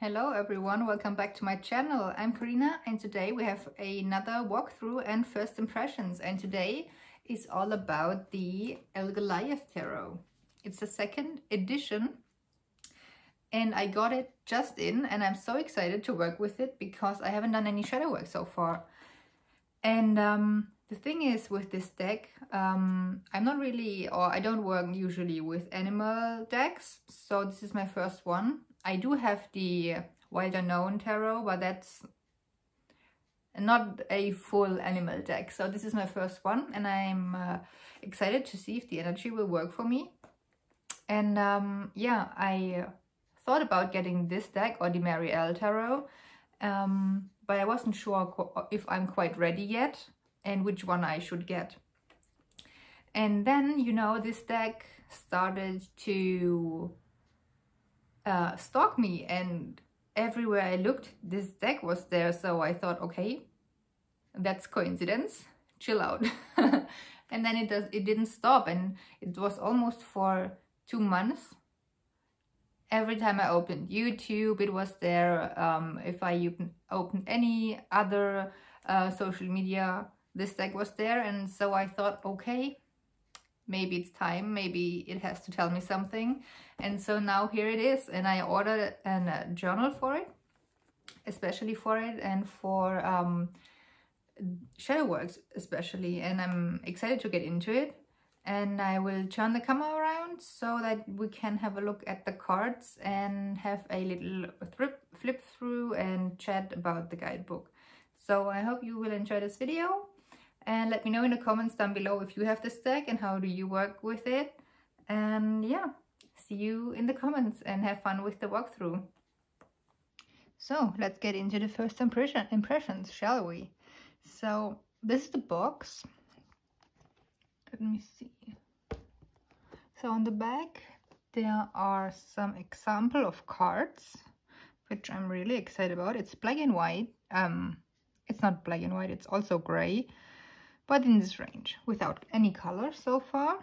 Hello everyone, welcome back to my channel. I'm Carina and today we have another walkthrough and first impressions, and today is all about the Goliath tarot. It's the second edition and I got it just in and I'm so excited to work with it because I haven't done any shadow work so far. And the thing is with this deck, I'm not really, or I don't work usually with animal decks, so this is my first one. I do have the Wild Unknown tarot, but that's not a full animal deck. So this is my first one and I'm excited to see if the energy will work for me. And yeah, I thought about getting this deck or the Mary L tarot, but I wasn't sure if I'm quite ready yet and which one I should get. And then, you know, this deck started to stalk me, and everywhere I looked this deck was there, so I thought, okay, that's coincidence, chill out. And then it didn't stop, and it was almost for 2 months. Every time I opened YouTube it was there. If I opened any other social media, this deck was there, and so I thought, okay, maybe it's time, maybe it has to tell me something. And so now here it is, and I ordered a journal for it, especially for it, and for shadow works especially, and I'm excited to get into it. And I will turn the camera around so that we can have a look at the cards and have a little flip through and chat about the guidebook. So I hope you will enjoy this video. And let me know in the comments down below if you have this deck and how do you work with it. And yeah, see you in the comments and have fun with the walkthrough. So let's get into the first impressions, shall we? So this is the box. Let me see. So on the back there are some example of cards, which I'm really excited about. It's black and white. It's not black and white, it's also gray, but in this range, without any color so far.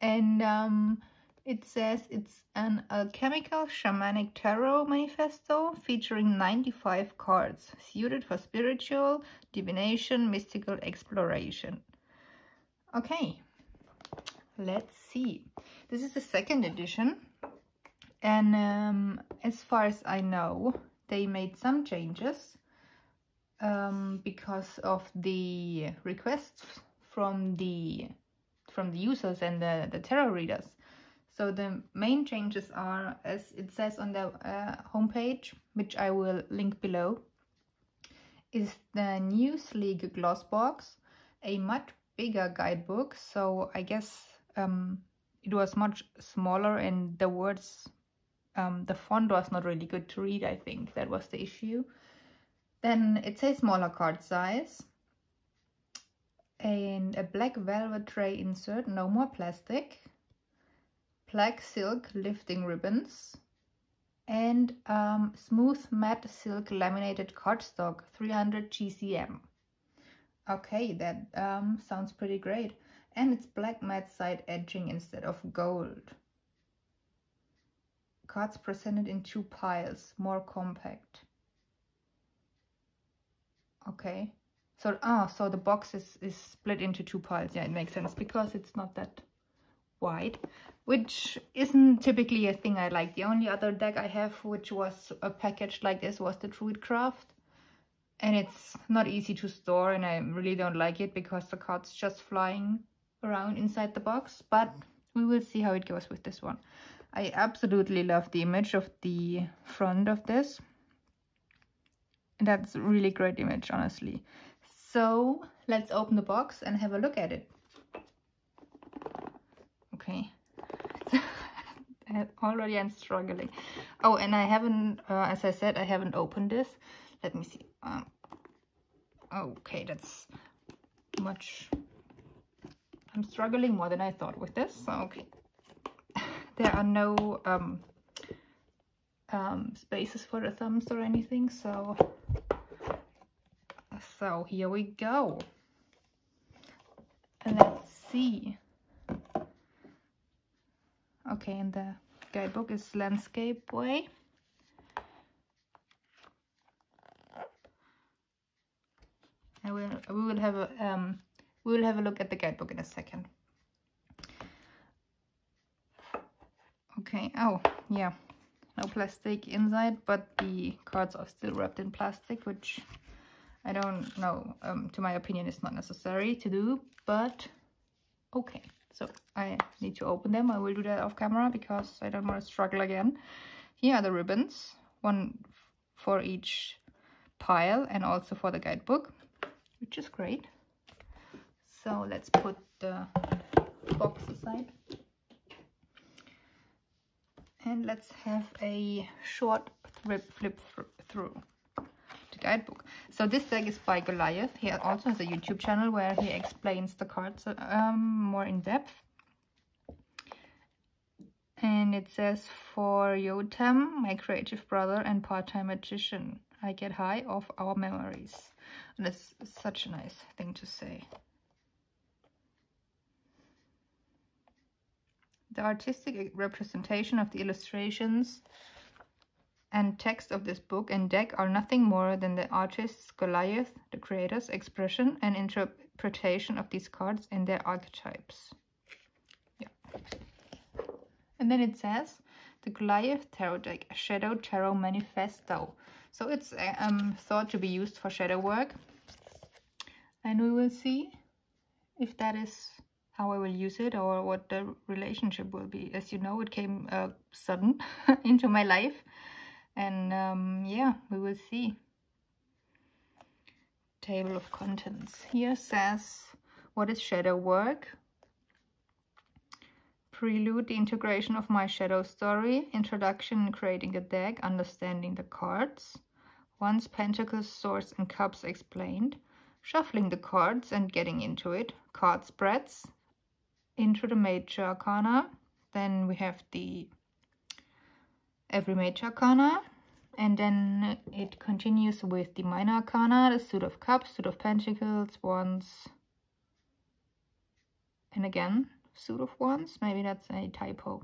And it says it's an alchemical shamanic tarot manifesto featuring 95 cards, suited for spiritual, divination, mystical exploration. Okay, let's see. This is the second edition, and as far as I know, they made some changes because of the requests from the users and the tarot readers. So the main changes are, as it says on the homepage, which I will link below, is the new sleek gloss box, a much bigger guidebook. So I guess it was much smaller, and the words, the font was not really good to read. I think that was the issue. Then it says smaller card size, and a black velvet tray insert, no more plastic, black silk lifting ribbons, and smooth matte silk laminated cardstock, 300 GCM. Okay, that sounds pretty great. And it's black matte side edging instead of gold. Cards presented in 2 piles, more compact. Okay, so so the box is split into 2 piles. Yeah, it makes sense because it's not that wide, which isn't typically a thing I like. The only other deck I have which was a package like this was the Druidcraft, and it's not easy to store, and I really don't like it because the cards just flying around inside the box. But we will see how it goes with this one. I absolutely love the image of the front of this. That's a really great image, honestly. So let's open the box and have a look at it. Okay. Already I'm struggling. Oh, and I haven't, as I said, I haven't opened this. Let me see. Okay, that's much. I'm struggling more than I thought with this. So, okay. There are no spaces for the thumbs or anything, so here we go. And let's see. Okay, and the guidebook is landscape way. we will have a look at the guidebook in a second. Okay, oh yeah, no plastic inside, but the cards are still wrapped in plastic, which I don't know, to my opinion, is not necessary to do, but okay. So I need to open them. I will do that off camera because I don't want to struggle again. Here are the ribbons, one for each pile and also for the guidebook, which is great. So let's put the box aside. And let's have a short flip through the guidebook. So this deck is by Goliath. He also has a YouTube channel where he explains the cards more in depth. And it says, for Yotam, my creative brother and part-time magician, I get high off our memories. And that's such a nice thing to say. The artistic representation of the illustrations and text of this book and deck are nothing more than the artist's, Goliath, the creator's, expression and interpretation of these cards and their archetypes. Yeah. And then it says, the Goliath Tarot deck, a Shadow Tarot Manifesto. So it's thought to be used for shadow work. And we will see if that is how I will use it or what the relationship will be. As you know, it came sudden into my life. And yeah, we will see. Table of contents. Here says, what is shadow work? Prelude, the integration of my shadow story. Introduction in creating the deck, understanding the cards. Once Pentacles, Swords and Cups explained. Shuffling the cards and getting into it. Card spreads. Into the Major Arcana. Then we have the every Major Arcana. And then it continues with the Minor Arcana, the Suit of Cups, Suit of Pentacles, Wands. And again, Suit of Wands, maybe that's a typo.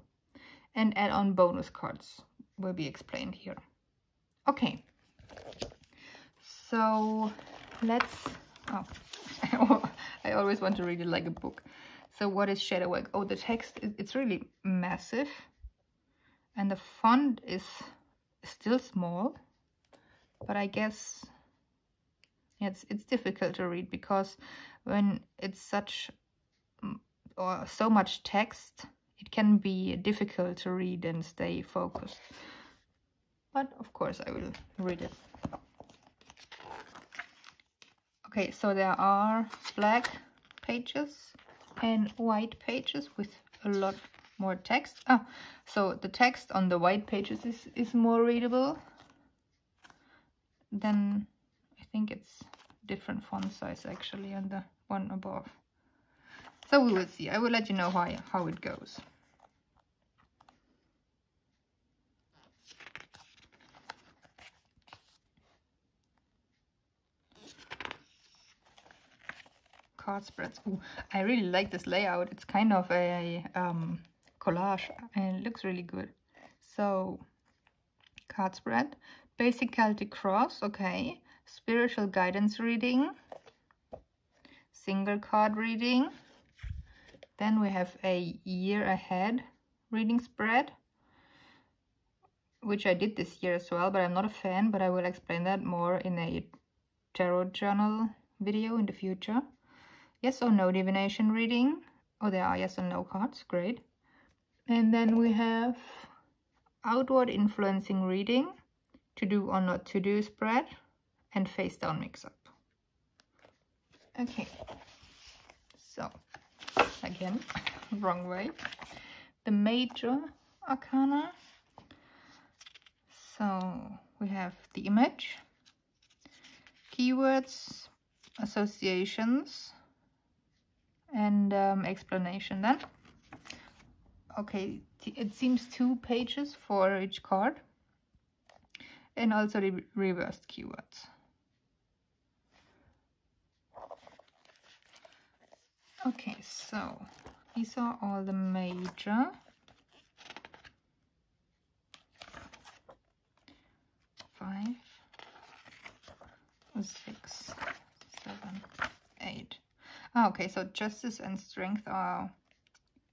And add-on bonus cards will be explained here. Okay, so let's, I always want to read it like a book. So what is shadow work? Oh, the text, it's really massive. And the font is still small, but I guess it's difficult to read because when it's such or so much text, it can be difficult to read and stay focused. But of course I will read it. Okay, so there are black pages and white pages with a lot more text. So the text on the white pages is more readable. Then I think it's different font size actually on the one above. So we will see. I will let you know how it goes. Card spreads. Ooh, I really like this layout. It's kind of a collage and it looks really good. So card spread, basic Celtic cross, okay, spiritual guidance reading, single card reading. Then we have a year ahead reading spread, which I did this year as well, but I'm not a fan, but I will explain that more in a tarot journal video in the future. Yes or no divination reading. Oh, there are yes or no cards, great. And then we have outward influencing reading, to do or not to do spread, and face down mix up. Okay, so again, wrong way. The Major Arcana. So we have the image, keywords, associations, and explanation then. Okay, it seems 2 pages for each card, and also the reversed keywords. Okay, so these are all the major. 5, 6, 7, Oh, okay, so justice and strength are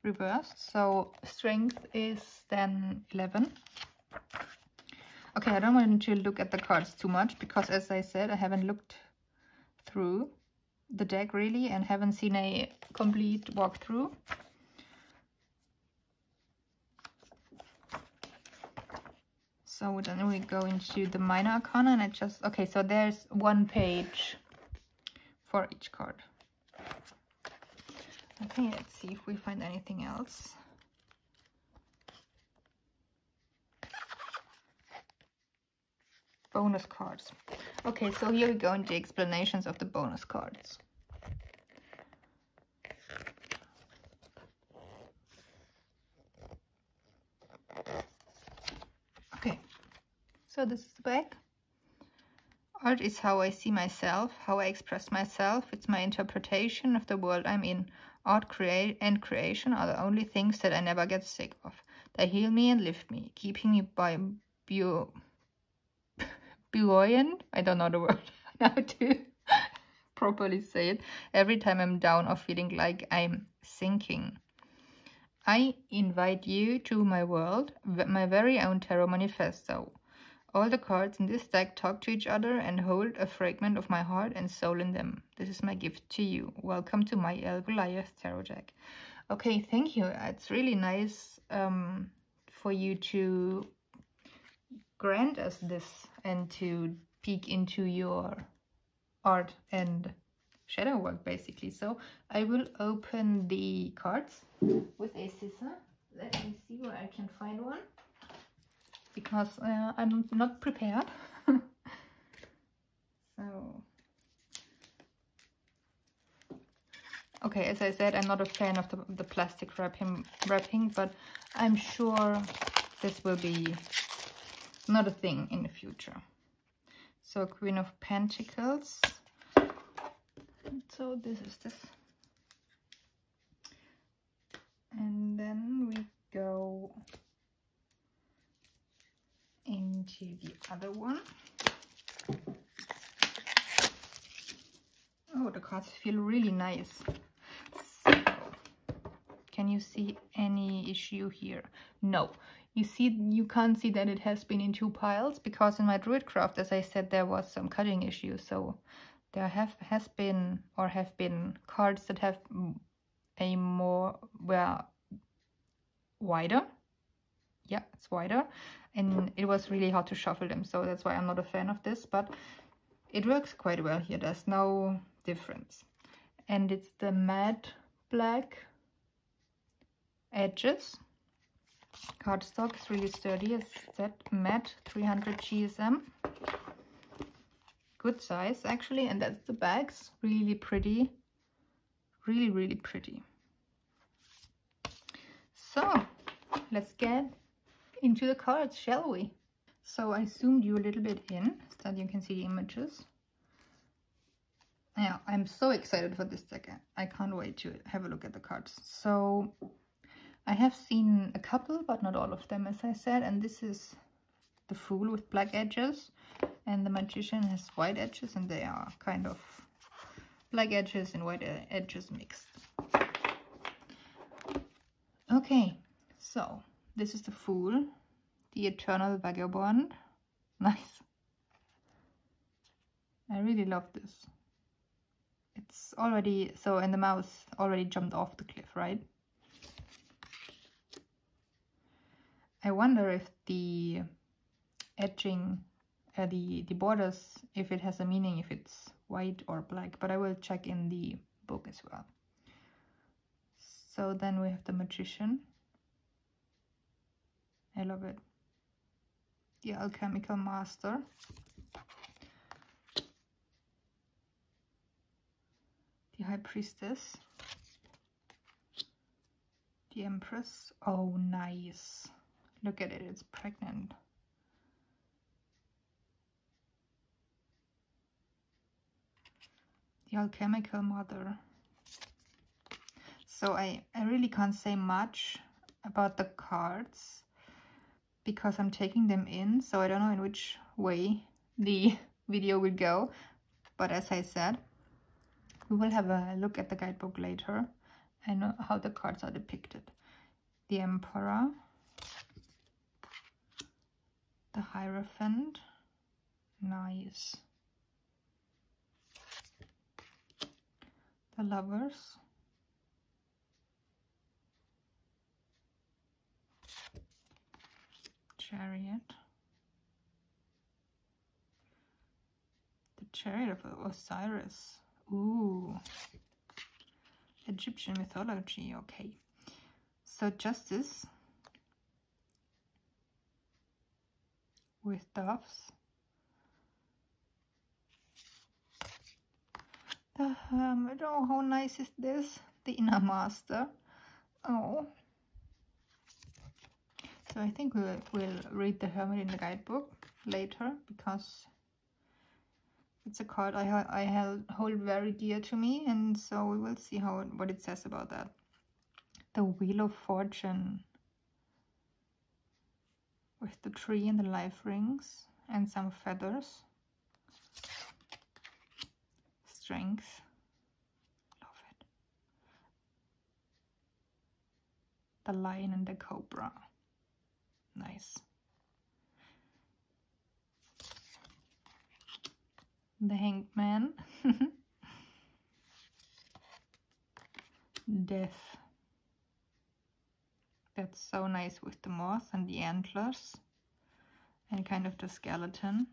reversed. So strength is then 11. Okay, I don't want to look at the cards too much because, as I said, I haven't looked through the deck really and haven't seen a complete walkthrough. So then we go into the minor arcana and I just, okay, so there's one page for each card. Okay, let's see if we find anything else. Bonus cards. Okay, so here we go into explanations of the bonus cards. Okay, so this is the back. Art is how I see myself, how I express myself. It's my interpretation of the world I'm in. Art and creation are the only things that I never get sick of. They heal me and lift me, keeping me buoyant. I don't know the word now to properly say it. Every time I'm down or feeling like I'm sinking. I invite you to my world, my very own tarot manifesto. All the cards in this deck talk to each other and hold a fragment of my heart and soul in them. This is my gift to you. Welcome to my Goliath tarot deck. Okay, thank you. It's really nice for you to grant us this and to peek into your art and shadow work, basically. So I will open the cards with a scissor. Let me see where I can find one, because I'm not prepared. So, okay, as I said, I'm not a fan of the plastic wrapping, but I'm sure this will be not a thing in the future. So Queen of Pentacles. So this is this. And then we go into the other one. Oh, the cards feel really nice. So, can you see any issue here? No. You can't see that it has been in two piles, because in my Druidcraft, as I said, there was some cutting issue. So there have been cards that have were wider. Yeah, it's wider, and it was really hard to shuffle them. So that's why I'm not a fan of this, but it works quite well here. There's no difference. And it's the matte black edges. Cardstock is really sturdy. It's that matte 300 GSM. Good size actually, and that's the bags. Really pretty. Really, really pretty. So let's get into the cards, shall we? So I zoomed you a little bit in so that you can see the images. Yeah, I'm so excited for this deck. I can't wait to have a look at the cards. So I have seen a couple, but not all of them, as I said. And this is the Fool with black edges, and the Magician has white edges, and they are kind of black edges and white edges mixed. Okay, so this is the Fool, the Eternal Vagabond. Nice. I really love this. It's already, so, and the mouse already jumped off the cliff, right? I wonder if the edging, the borders, if it has a meaning, if it's white or black, but I will check in the book as well. So then we have the Magician. I love it. The Alchemical Master. The High Priestess. The Empress. Oh, nice. Look at it, it's pregnant. The Alchemical Mother. So I really can't say much about the cards because I'm taking them in, so I don't know in which way the video will go. But as I said, We will have a look at the guidebook later and how the cards are depicted. The Emperor, the Hierophant, nice. The Lovers, Chariot, the Chariot of Osiris. Ooh, Egyptian mythology. Okay, so Justice with doves, the Hermit. Oh, how nice is this? The Inner Master. Oh, so I think we'll read the Hermit in the guidebook later, because it's a card I hold very dear to me, and so we will see what it says about that. The Wheel of Fortune with the tree and the life rings and some feathers. Strength, love it. The Lion and the Cobra, nice. The Hanged Man. Death. That's so nice with the moth and the antlers and kind of the skeleton.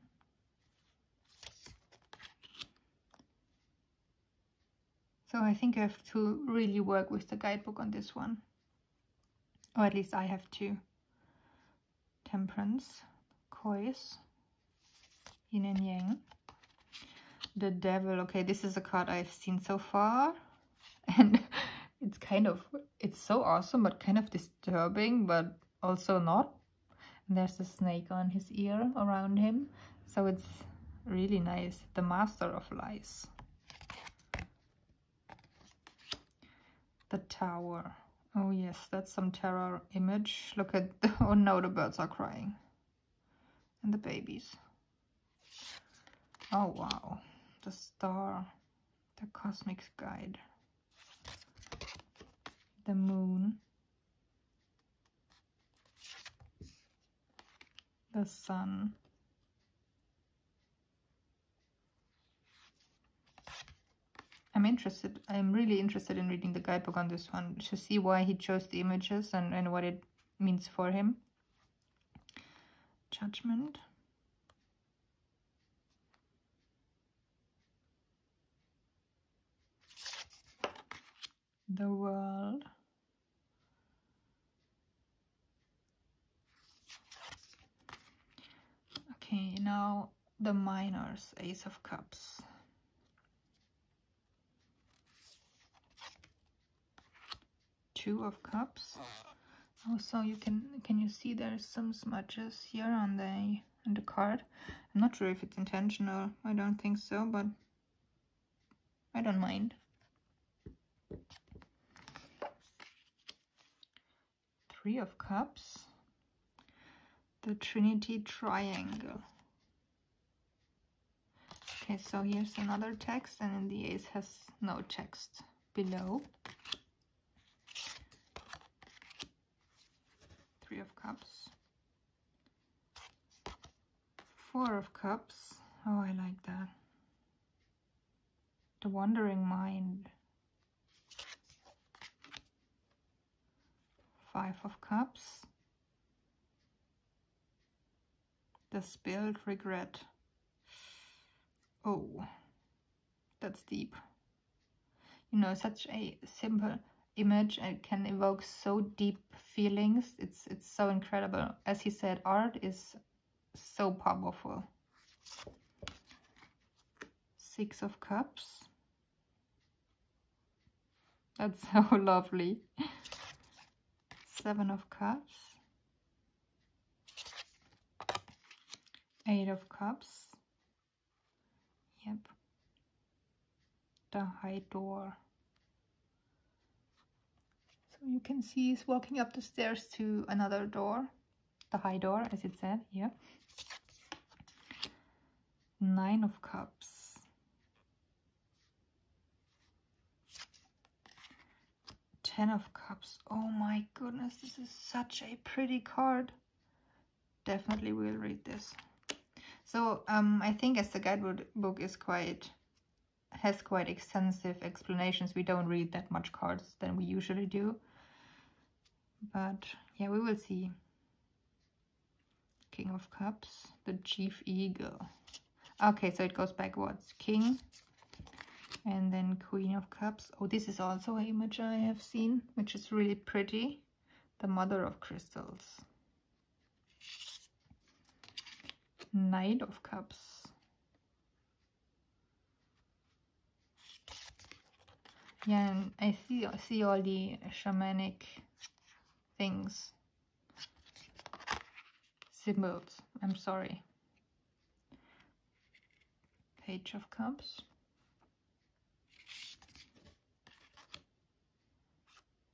So I think I have to really work with the guidebook on this one, or at least I have to. Temperance, Cois, Yin and Yang. The Devil. Okay, this is a card I've seen so far, and it's so awesome, but kind of disturbing, but also not. And there's a snake on his ear around him, so it's really nice. The Master of Lies. The Tower. Oh yes, that's some terror image. Look at oh no, the birds are crying and the babies. Oh wow. The Star, the Cosmic Guide, the Moon, the Sun, I'm really interested in reading the guidebook on this one to see why he chose the images and what it means for him. Judgment. The World. Okay, now the Minors, Ace of Cups. Two of Cups. Also, you can you see there's some smudges here on the card. I'm not sure if it's intentional. I don't think so, but I don't mind. Three of Cups. The Trinity Triangle. Okay, so here's another text, and then the ace has no text below. Three of Cups. Four of Cups. Oh, I like that. The Wandering Mind. Five of Cups. The Spilled Regret. Oh, that's deep. You know, such a simple image and can evoke so deep feelings. It's so incredible. As he said, art is so powerful. Six of Cups. That's so lovely. Seven of Cups. Eight of Cups. Yep. The High Door. So you can see he's walking up the stairs to another door. The High Door, as it said, yeah. Nine of Cups. Ten of Cups. Oh my goodness, this is such a pretty card. Definitely will read this. So I think as the guidebook is has quite extensive explanations, we don't read that much cards than we usually do. But yeah, we will see. King of Cups, the Chief Eagle. Okay, so it goes backwards. King, and then Queen of Cups. Oh, this is also an image I have seen, which is really pretty. The Mother of Crystals. Knight of Cups. Yeah, and I see all the shamanic things. Symbols. I'm sorry. Page of Cups.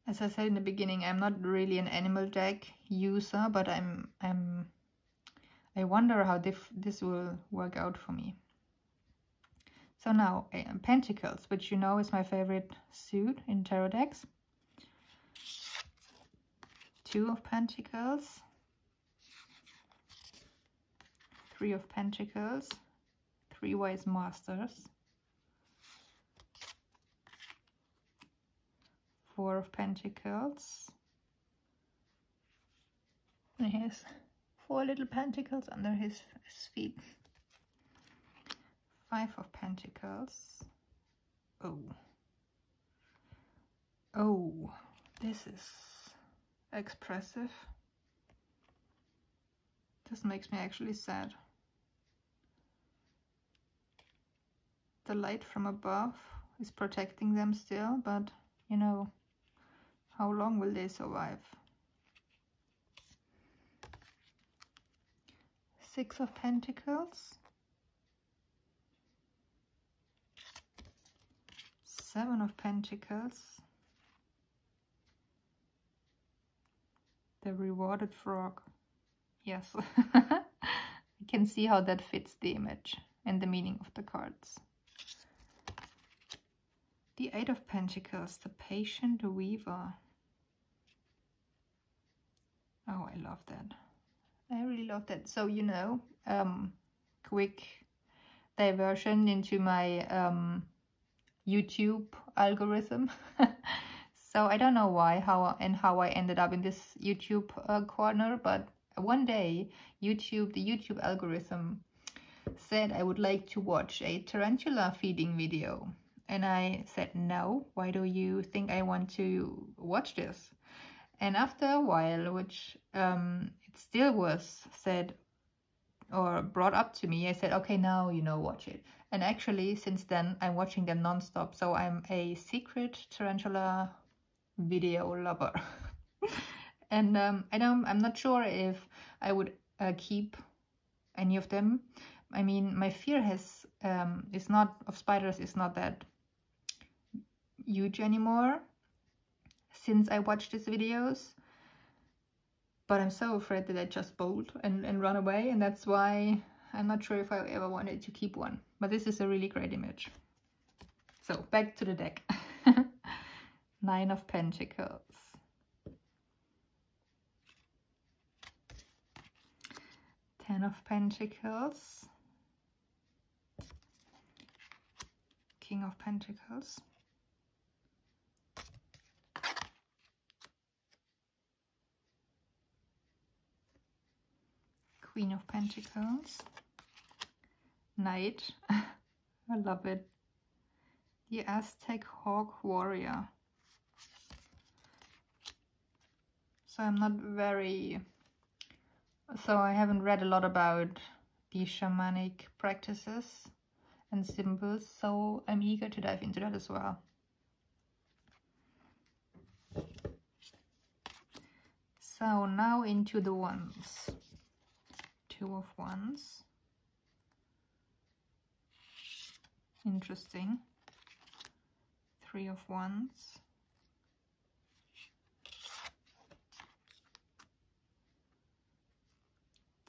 As I said in the beginning, I'm not really an animal deck user, but I wonder how this will work out for me. So now, Pentacles, which you know is my favorite suit in tarot decks. Two of Pentacles. Three of Pentacles. Three Wise Masters. Four of Pentacles. And he has 4 little pentacles under his feet. Five of Pentacles. Oh, this is expressive. This makes me actually sad. The light from above is protecting them still, but you know, how long will they survive? Six of Pentacles. Seven of Pentacles. The Rewarded Frog. Yes. I can see how that fits the image and the meaning of the cards. The Eight of Pentacles. The Patient Weaver. Oh, I love that. I really love that. So, you know, quick diversion into my YouTube algorithm. So I don't know why, how I ended up in this YouTube corner, but one day the YouTube algorithm said I would like to watch a tarantula feeding video. And I said, no, why do you think I want to watch this? And after a while, which it still was said or brought up to me, I said, okay, now, you know, watch it. And actually, since then, I'm watching them non-stop. So I'm a secret tarantula video lover. And I'm not sure if I would keep any of them. I mean, my fear of spiders is not that huge anymore since I watched these videos, but I'm so afraid that I just bolt and run away, and that's why I'm not sure if I ever wanted to keep one. But this is a really great image. So back to the deck. Nine of Pentacles. Ten of Pentacles. King of Pentacles. Queen of Pentacles. Knight. I love it. The Aztec Hawk Warrior. So I haven't read a lot about the shamanic practices and symbols, so I'm eager to dive into that as well. So now into the wands. Two of Wands. Interesting. Three of Wands.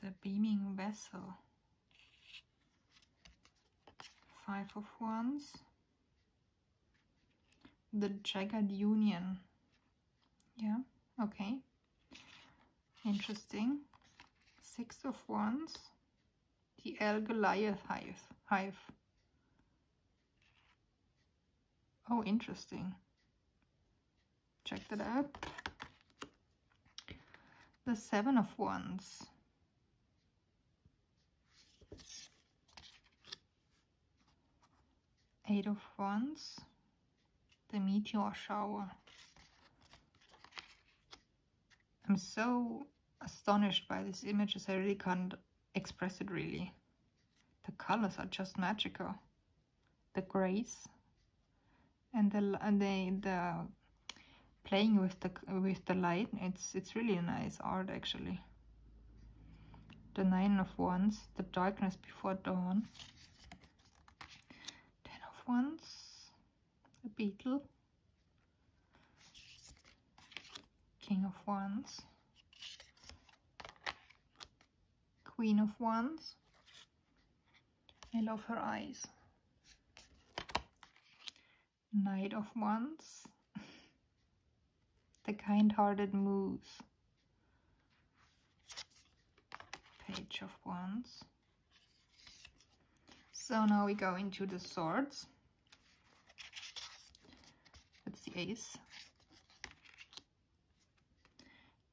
The Beaming Vessel. Five of Wands. The Jagged Union. Yeah, okay. Interesting. 6 of Wands. The Goliath hive. Oh, interesting. Check that out. The 7 of Wands. Eight of Wands. The meteor shower. I'm so astonished by these images, I really can't express it really. The colors are just magical. The grace and the playing with the light, it's really nice art actually. The 9 of Wands, the darkness before dawn. 10 of Wands, the beetle. King of Wands. Queen of Wands. I love her eyes. Knight of Wands. The kind-hearted moose. Page of Wands. So now we go into the swords. That's the ace.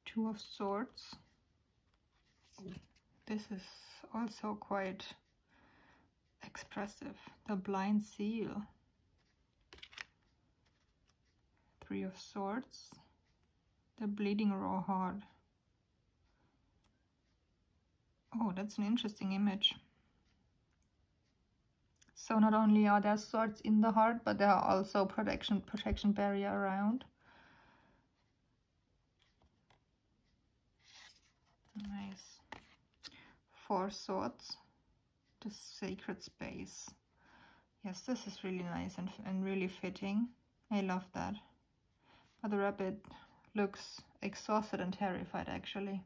2 of Swords. This is also quite expressive. The blind seal. 3 of Swords. The bleeding raw heart. Oh, that's an interesting image. So not only are there swords in the heart, but there are also protection barrier around. Nice. 4 swords. The sacred space. Yes, this is really nice and really fitting. I love that. But the rabbit looks exhausted and terrified actually.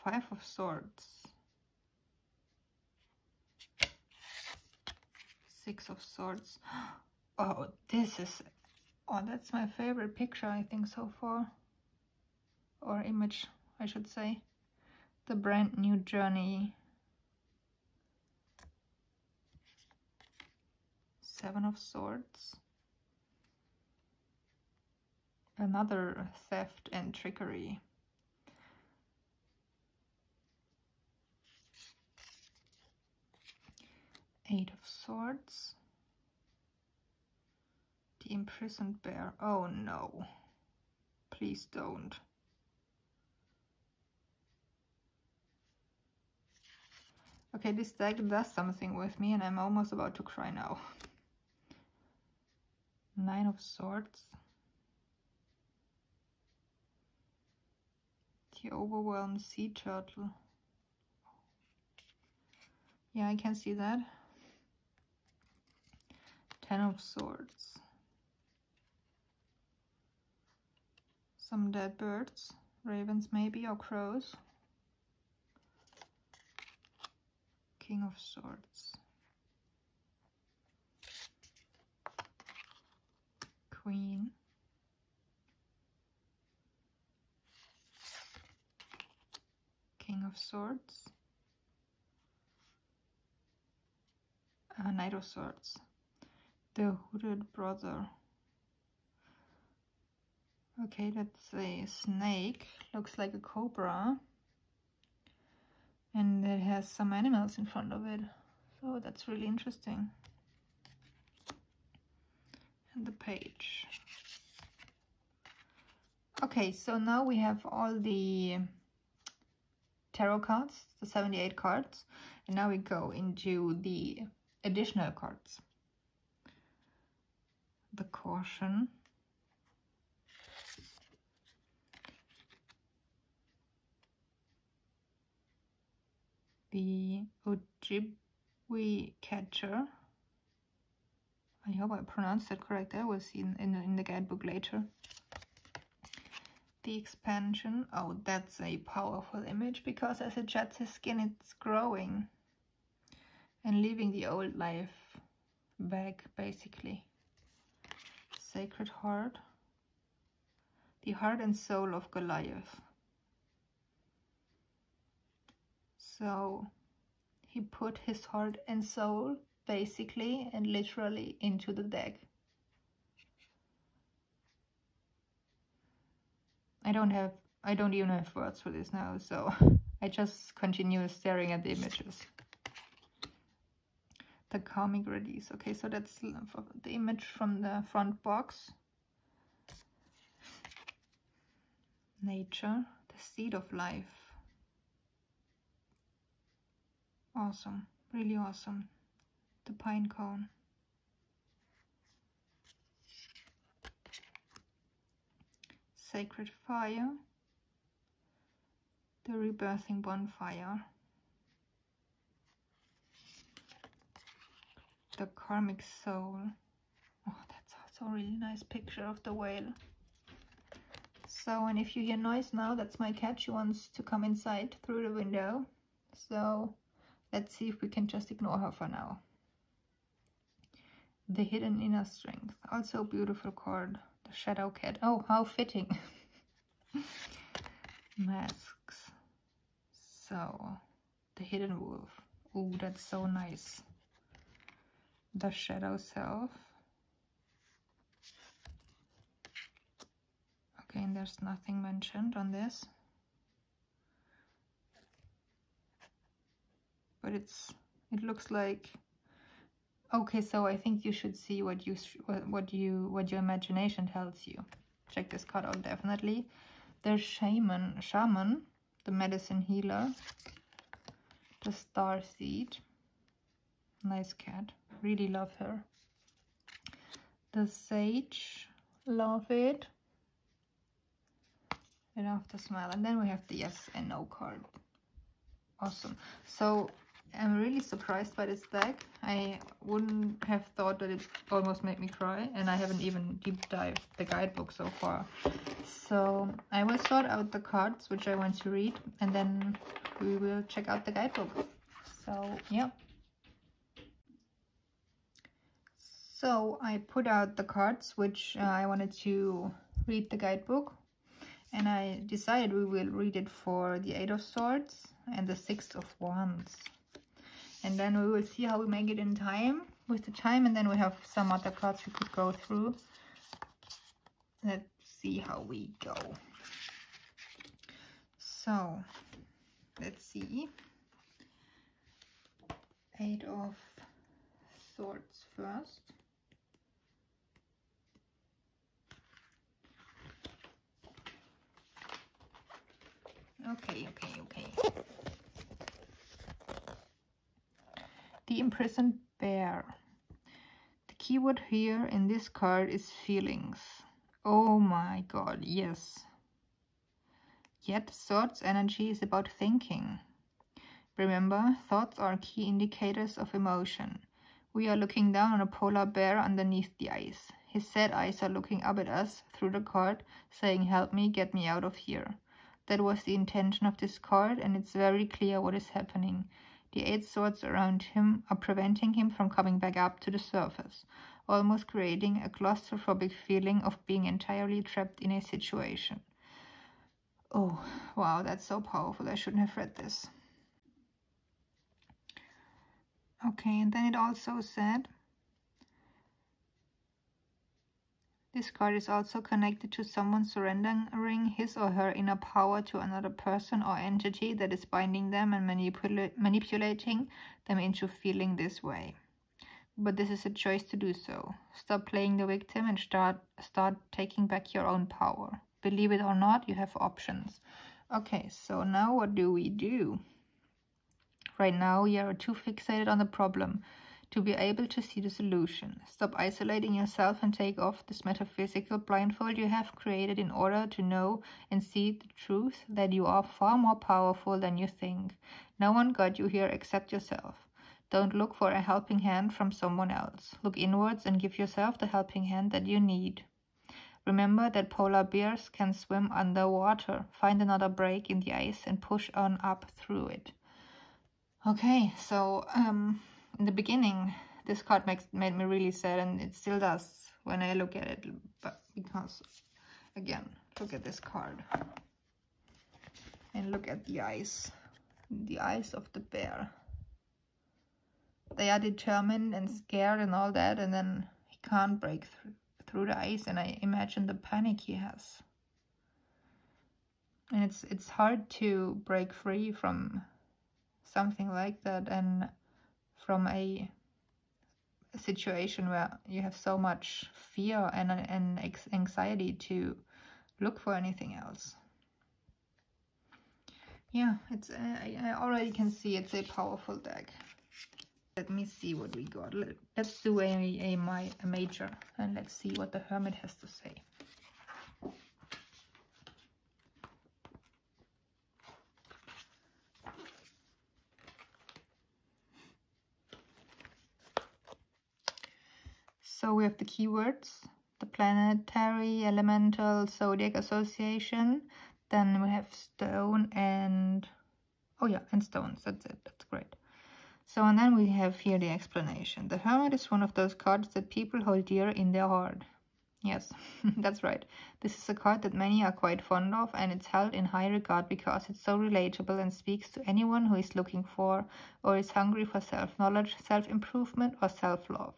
5 of Swords. 6 of Swords. Oh, that's my favorite picture I think so far. Or image, I should say. The brand new journey. 7 of Swords. Another theft and trickery. 8 of Swords. The imprisoned bear. Oh no. Please don't. Okay, this deck does something with me and I'm almost about to cry now. 9 of Swords. The overwhelmed sea turtle. Yeah, I can see that. 10 of Swords. Some dead birds, ravens maybe, or crows. King of Swords. Queen. King of Swords. Knight of Swords. The hooded brother. Okay, that's a snake. Looks like a cobra. And it has some animals in front of it. So that's really interesting. And the page. Okay, so now we have all the tarot cards, the 78 cards. And now we go into the additional cards. The caution. The Ojibwe catcher. I hope I pronounced that correct. I will see in the guidebook later. The expansion. Oh, that's a powerful image because as it sheds his skin, it's growing and leaving the old life back, basically. Sacred Heart. The heart and soul of Goliath. So he put his heart and soul basically and literally into the deck. I don't even have words for this now, so I just continue staring at the images. The karmic release. Okay, so that's the image from the front box. Nature, the seed of life. Awesome, really awesome. The pine cone. Sacred fire. The rebirthing bonfire. The karmic soul. Oh, that's also a really nice picture of the whale. So, and if you hear noise now, that's my cat. She wants to come inside through the window. So let's see if we can just ignore her for now. The hidden inner strength. Also a beautiful card. The shadow cat. Oh, how fitting. Masks. So, the hidden wolf. Ooh, that's so nice. The shadow self. Okay, and there's nothing mentioned on this. But it looks like, okay, so I think you should see what your imagination tells you. Check this card out definitely. There's shaman, the medicine healer, the star seed. Nice cat, really love her. The sage, love it. And after smile, and then we have the yes and no card. Awesome. So I'm really surprised by this deck. I wouldn't have thought that it almost made me cry, and I haven't even deep dived the guidebook so far. So I will sort out the cards which I want to read, and then we will check out the guidebook. So yeah. So I put out the cards which I wanted to read the guidebook, and I decided we will read it for the 8 of Swords and the 6 of Wands. And then we will see how we make it in time, with the time, and then we have some other cards we could go through. Let's see how we go. So, let's see. 8 of Swords first. Okay. The imprisoned bear. The keyword here in this card is feelings. Oh my god, yes. Yet Swords energy is about thinking. Remember, thoughts are key indicators of emotion. We are looking down on a polar bear underneath the ice. His sad eyes are looking up at us through the card, saying, "Help me, get me out of here." That was the intention of this card, and it's very clear what is happening. The 8 swords around him are preventing him from coming back up to the surface, almost creating a claustrophobic feeling of being entirely trapped in a situation. Oh, wow, that's so powerful. I shouldn't have read this. Okay, and then it also said, this card is also connected to someone surrendering his or her inner power to another person or entity that is binding them and manipulating them into feeling this way. But this is a choice to do so. Stop playing the victim and start taking back your own power. Believe it or not, you have options. Okay, so now what do we do? Right now, you are too fixated on the problem to be able to see the solution. Stop isolating yourself and take off this metaphysical blindfold you have created in order to know and see the truth that you are far more powerful than you think. No one got you here except yourself. Don't look for a helping hand from someone else. Look inwards and give yourself the helping hand that you need. Remember that polar bears can swim underwater. Find another break in the ice and push on up through it. Okay, so in the beginning, this card made me really sad, and it still does when I look at it, but because again, look at this card. And look at the eyes of the bear. They are determined and scared and all that, and then he can't break through the ice, and I imagine the panic he has. And it's hard to break free from something like that, and from a situation where you have so much fear and anxiety to look for anything else. Yeah, it's I already can see it's a powerful deck. Let me see what we got. Let's do a major, and let's see what the Hermit has to say. So we have the keywords, the planetary, elemental, zodiac association. Then we have stone and, oh yeah, and stones. That's it. That's great. So, and then we have here the explanation. The Hermit is one of those cards that people hold dear in their heart. Yes, that's right. This is a card that many are quite fond of, and it's held in high regard because it's so relatable and speaks to anyone who is looking for or is hungry for self-knowledge, self-improvement, or self-love.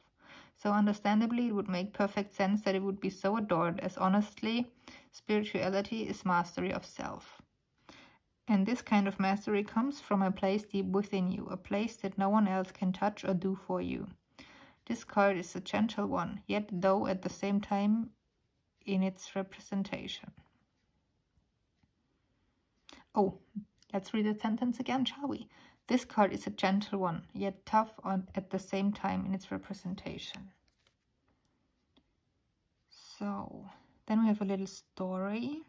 So understandably, it would make perfect sense that it would be so adored, as honestly, spirituality is mastery of self. And this kind of mastery comes from a place deep within you, a place that no one else can touch or do for you. This card is a gentle one, yet though at the same time in its representation. Oh, let's read the sentence again, shall we? This card is a gentle one, yet tough at the same time in its representation. So, then we have a little story.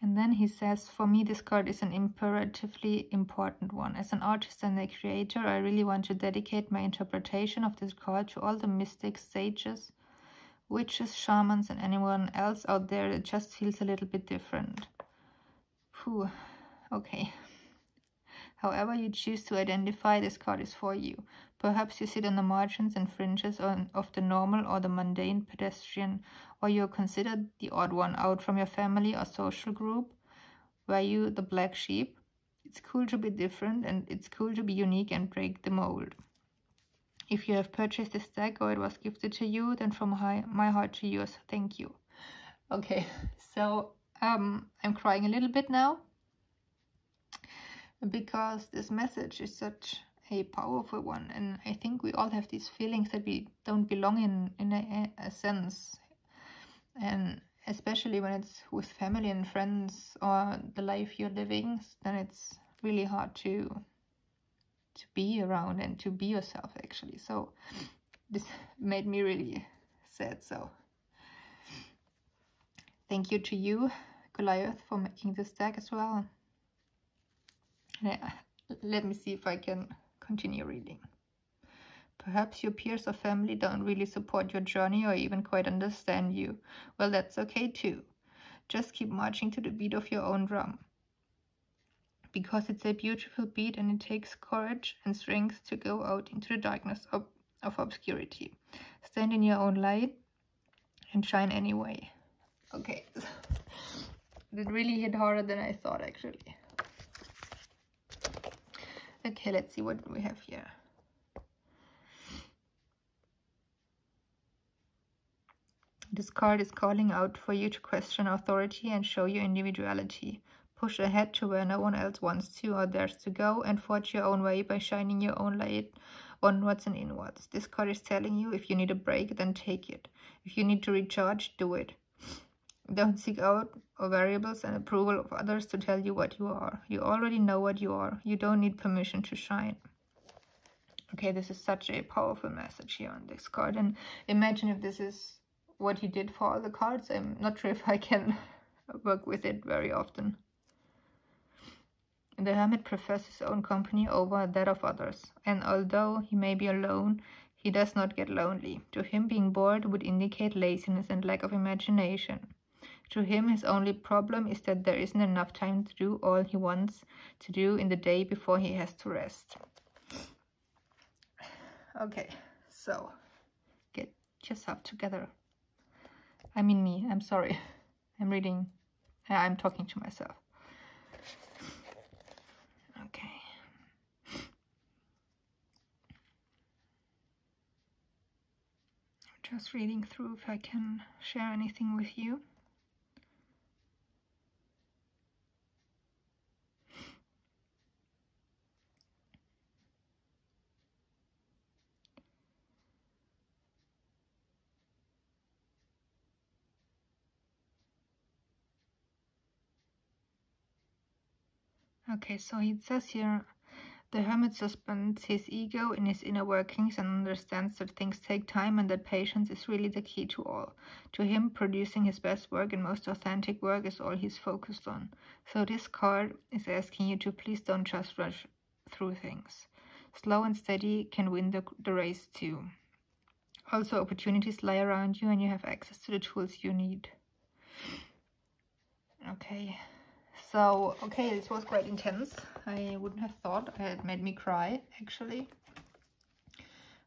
And then he says, for me, this card is an imperatively important one. As an artist and a creator, I really want to dedicate my interpretation of this card to all the mystics, sages, witches, shamans, and anyone else out there that just feels a little bit different. Whew. Okay. However you choose to identify, this card is for you. Perhaps you sit on the margins and fringes of the normal or the mundane pedestrian, or you're considered the odd one out from your family or social group. Were you the black sheep? It's cool to be different, and it's cool to be unique and break the mold. If you have purchased this deck or it was gifted to you, then from my heart to yours, thank you. Okay, so I'm crying a little bit now, because this message is such a powerful one, and I think we all have these feelings that we don't belong in a sense, and especially when it's with family and friends or the life you're living, then it's really hard to be around and to be yourself, actually. So this made me really sad. So thank you to you, Goliath, for making this deck as well. Let me see if I can continue reading. Perhaps your peers or family don't really support your journey or even quite understand you. Well, that's okay too. Just keep marching to the beat of your own drum. Because it's a beautiful beat, and it takes courage and strength to go out into the darkness of obscurity. Stand in your own light and shine anyway. Okay, it really hit harder than I thought, actually. Okay, let's see what we have here. This card is calling out for you to question authority and show your individuality. Push ahead to where no one else wants to or dares to go, and forge your own way by shining your own light onwards and inwards. This card is telling you, if you need a break, then take it. If you need to recharge, do it. Don't seek out variables and approval of others to tell you what you are. You already know what you are. You don't need permission to shine. Okay, this is such a powerful message here on this card. And imagine if this is what he did for all the cards. I'm not sure if I can work with it very often. The Hermit prefers his own company over that of others. And although he may be alone, he does not get lonely. To him, being bored would indicate laziness and lack of imagination. To him, his only problem is that there isn't enough time to do all he wants to do in the day before he has to rest. Okay, so get yourself together. I mean me, I'm sorry. I'm reading, I'm talking to myself. Okay. I'm just reading through if I can share anything with you. Okay, so it says here, the hermit suspends his ego in his inner workings and understands that things take time and that patience is really the key to all. To him, producing his best work and most authentic work is all he's focused on. So this card is asking you to please don't just rush through things. Slow and steady can win the race too. Also, opportunities lie around you and you have access to the tools you need. Okay. So, okay, this was quite intense. I wouldn't have thought. It made me cry, actually.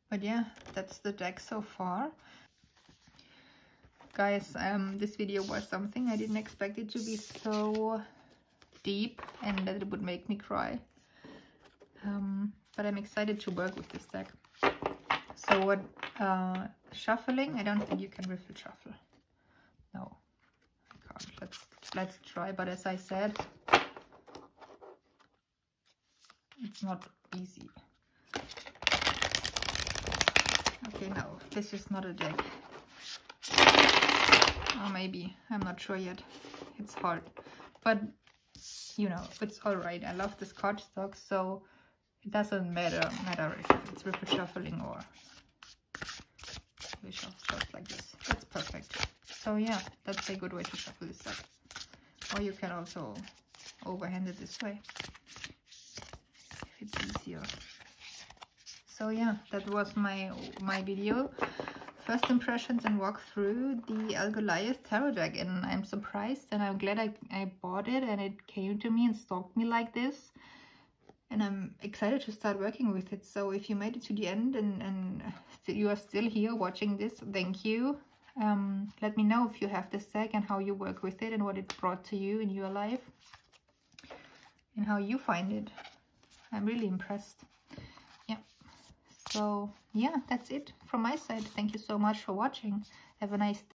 But yeah, that's the deck so far. Guys, this video was something. I didn't expect it to be so deep and that it would make me cry. But I'm excited to work with this deck. So what, shuffling? I don't think you can riffle shuffle. No, I can't. Let's try, but as I said, it's not easy. Okay, no, this is not a deck. Or maybe, I'm not sure yet. It's hard, but you know, it's all right. I love this cardstock, so it doesn't matter if it's riffle shuffling or we shuffle just like this. That's perfect. So yeah, that's a good way to shuffle this deck. Or you can also overhand it this way if it's easier. So yeah, that was my video. First impressions and walk through the Goliath tarot deck, and I'm surprised and I'm glad I bought it and it came to me and stalked me like this. And I'm excited to start working with it. So if you made it to the end and you are still here watching this, thank you. Let me know if you have this deck and how you work with it and what it brought to you in your life and how you find it. I'm really impressed. Yeah. So yeah, that's it from my side. Thank you so much for watching. Have a nice day.